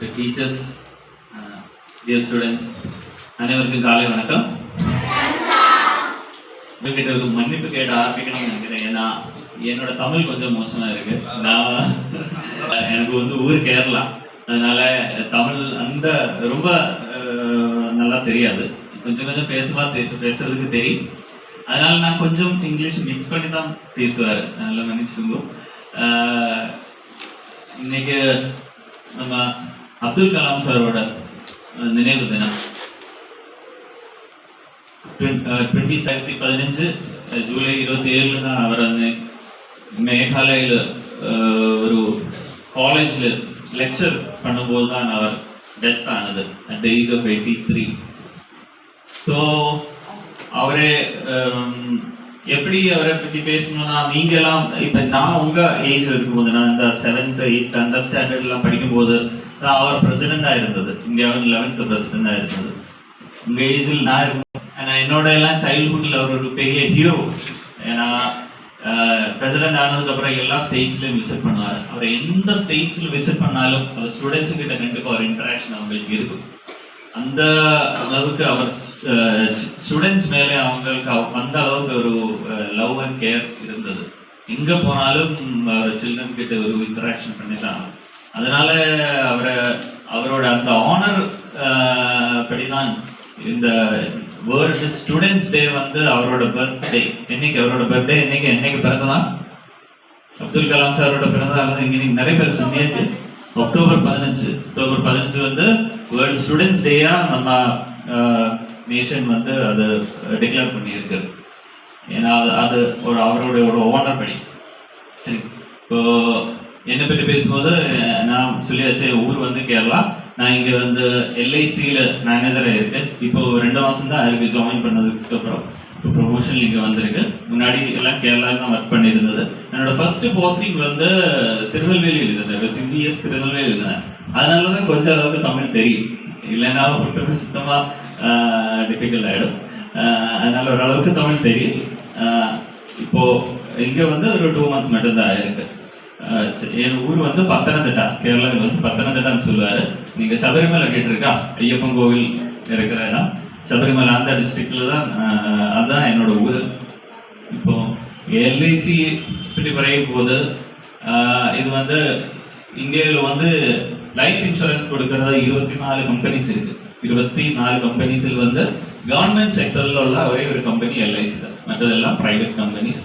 to teachers, dear students, அனைவருக்கும் காலை வணக்கம். உங்ககிட்ட ஒரு மன்னிப்பு கேட்ட ஆரம்பிக்கணும்னு நினைக்கிறேன். ஏன்னா என்னோட தமிழ் கொஞ்சம் மோசமாக இருக்கு. எனக்கு ஊர் கேரளா, அதனால தமிழ் அந்த ரொம்ப நல்லா தெரியாது. கொஞ்சம் கொஞ்சம் பேசுறதுக்கு தெரியும். அதனால நான் கொஞ்சம் இங்கிலீஷ் மிக்ஸ் பண்ணி தான் பேசுவார். நல்லா மன்னிச்சுக்கோங்க. இன்னைக்கு நம்ம அப்துல் கலாம் சாரோட நினைவு தினம். 2015 ஜூலை 27 தான் அவர் மேகாலயில் ஒரு காலேஜில் லெக்சர் பண்ணும்போது தான் அவர் டெத் ஆனது at the age of 83. So அவரே எப்படி அவரை பற்றி பேசணும்னா, நீங்கெல்லாம் இப்போ நான் உங்கள் ஏஜில் இருக்கும்போது, நான் இந்த 7th 8th அந்த ஸ்டாண்டர்ட்லாம் படிக்கும்போது தான் அவர் பிரசிடெண்டாக இருந்தது. இந்தியாவின் 11th பிரசிடெண்டாக இருந்தது. உங்கள் ஏஜில் நான் இருக்கும். ஆனால் என்னோட எல்லாம் சைல்ட்ஹுட்டில் அவர் ஒரு பெரிய ஹீரோ. ஏன்னா பிரசிடென்ட் ஆனதுக்கப்புறம் எல்லா ஸ்டேட்ஸ்லையும் விசிட் பண்ணுவார். அவர் எந்த ஸ்டேட்ஸில் விசிட் பண்ணாலும் அவர் ஸ்டூடெண்ட்ஸு கிட்ட கண்டிப்பாக ஒரு இன்ட்ராக்ஷன் அவங்களுக்கு இருக்கும். அந்த அளவுக்கு அவர் ஸ்டூடெண்ட்ஸ் மேலே அவங்களுக்கு அந்த அளவுக்கு ஒரு லவ் அண்ட் கேர் இருந்தது. எங்கே போனாலும் சில்ட்ரன் கிட்ட ஒரு இன்டராக்ஷன் பண்ணிதான். அதனால அவரோட அந்த ஆனர் படிதான் இந்த வேர்ல்டு ஸ்டூடெண்ட்ஸ் டே அவரோட பர்த்டே. என்னைக்கு பிறந்ததான் அப்துல் கலாம் சாரோட பிறந்தநாள். இன்னைக்கு நிறைய பேர் சொன்னீங்க. அக்டோபர் 15 வேர்ல்டு ஸ்டூடெண்ட்ஸ் டேயா நம்ம நேஷன் அது டிக்ளேர் பண்ணியிருக்கு. ஏன்னா அது அவரோட ஒரு ஓனர் படி. சரி, இப்போ என்னை பற்றி பேசும்போது நான் சொல்லியாச்சு, ஊர் கேரளா. நான் இங்கே எல்ஐசியில் மேனேஜராக இருக்கேன். இப்போ 2 மாதம் தான் இருக்கு ஜாயின் பண்ணதுக்கு அப்புறம். இப்போ ப்ரொமோஷன் இங்கே வந்திருக்கு. முன்னாடி எல்லாம் கேரளாவில் தான் ஒர்க் பண்ணியிருந்தது. என்னோட ஃபர்ஸ்ட் போஸ்டிங் திருநெல்வேலியில் இருந்தது. 3 இயர்ஸ் திருநெல்வேலியில் இருந்தேன். அதனால தான் கொஞ்சம் அளவுக்கு தமிழ் தெரியும். இல்லைன்னா ஒட்டுமே சுத்தமாக டிஃபிகல்ட் ஆகிடும். அதனால ஓரளவுக்கு தமிழ் தெரியும். இப்போ இங்கே ஒரு 2 months மட்டும்தான் ஆயிருக்கு. என் ஊர் பத்தனந்திட்டா, கேரளாவில் பத்தனந்திட்டான்னு சொல்லுவார். நீங்கள் சபரிமலை கேட்டிருக்கா? ஐயப்பன் கோவில் இருக்கிற இடம் சபரிமலை, அந்த டிஸ்ட்ரிக்டில் தான். அதுதான் என்னோட ஊர். இப்போ எல்ஐசி பற்றி குறையும் போது இது இந்தியாவில் லைஃப் இன்சூரன்ஸ் கொடுக்கறதா 24 கம்பெனிஸ் இருக்கு. 24 கம்பெனிஸில் கவர்மெண்ட் செக்டரில் உள்ள ஒரே ஒரு கம்பெனி எல்ஐசி தான். மற்றதெல்லாம் ப்ரைவேட் கம்பெனிஸ்.